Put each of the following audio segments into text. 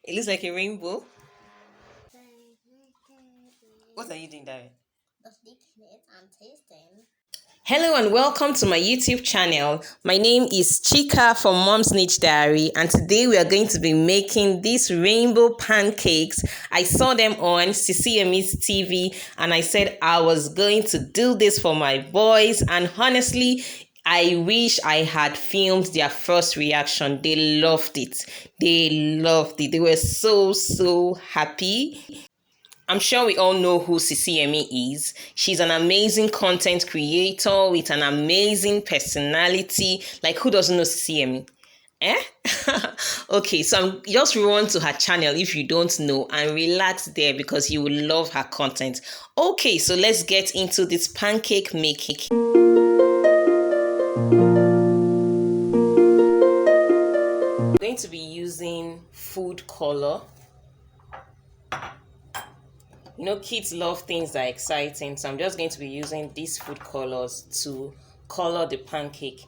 It looks like a rainbow. What are you doing, Darren? Just licking it and tasting. Hello and welcome to my YouTube channel. My name is Chika from Mom's Niche Diary, and today we are going to be making these rainbow pancakes. I saw them on CCME's TV and I said I was going to do this for my boys, and honestly, I wish I had filmed their first reaction. They loved it. They loved it. They were so happy. I'm sure we all know who CCME is. She's an amazing content creator with an amazing personality. Like, who doesn't know CCME? Eh? Okay, so I'm just run to her channel if you don't know and relax there because you will love her content. Okay, so let's get into this pancake making. I'm going to be using food color. You know, kids love things that are exciting, so I'm just going to be using these food colors to color the pancake.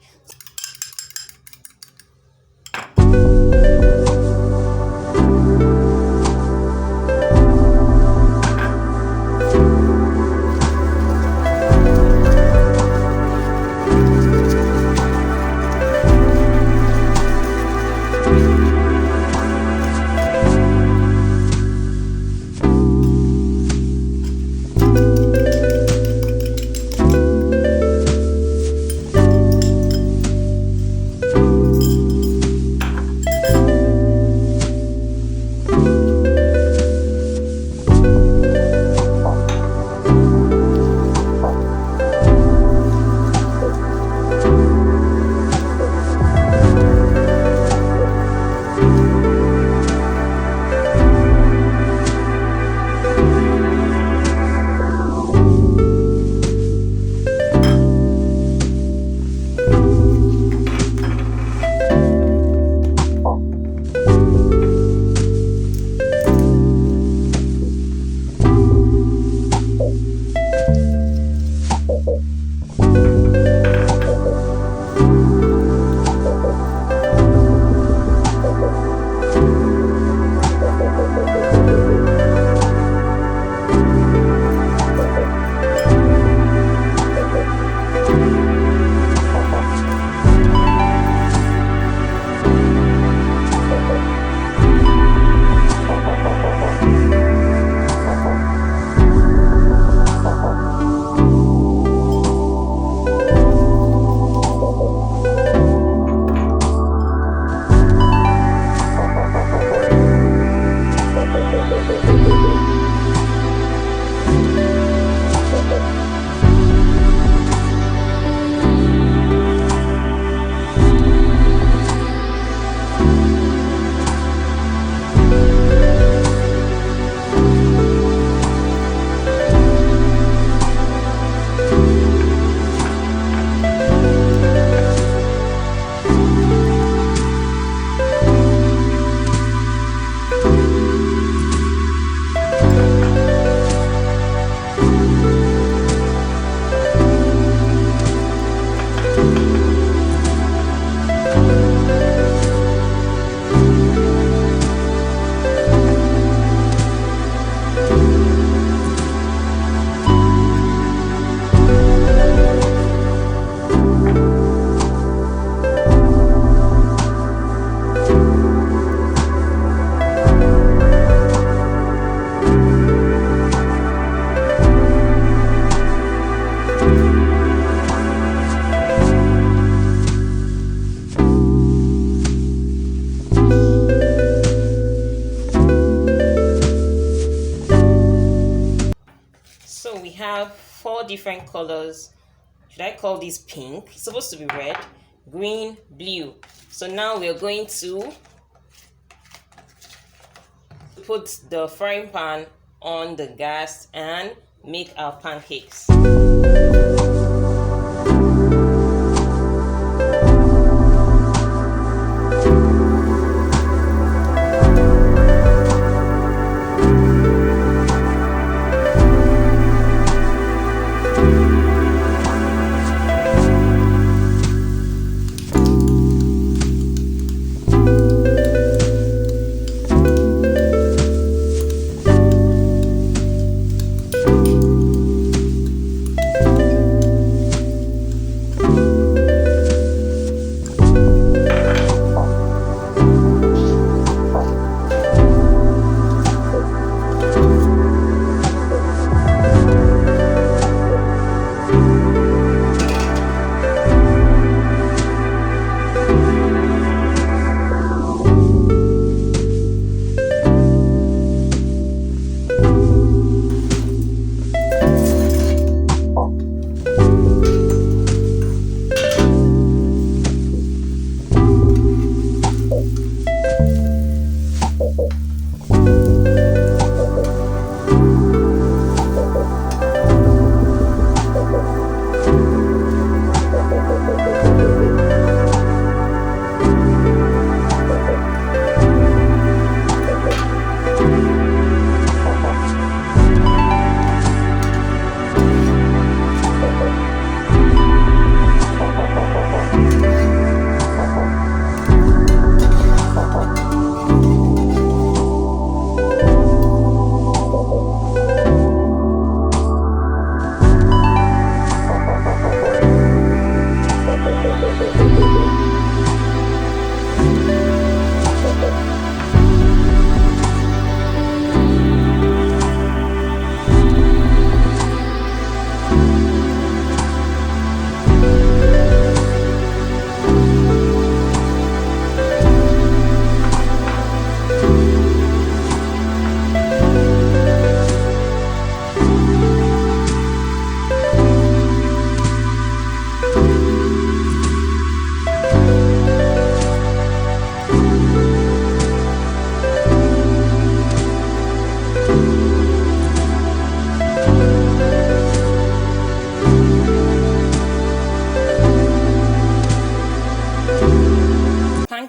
So we have four different colors. Should I call this pink? It's supposed to be red, green, blue. So now we're going to put the frying pan on the gas and make our pancakes.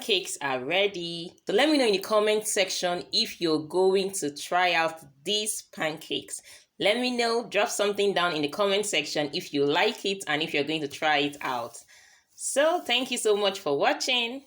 pancakes are ready. So let me know in the comment section if you're going to try out these pancakes. Let me know, drop something down in the comment section if you like it and if you're going to try it out. So thank you so much for watching.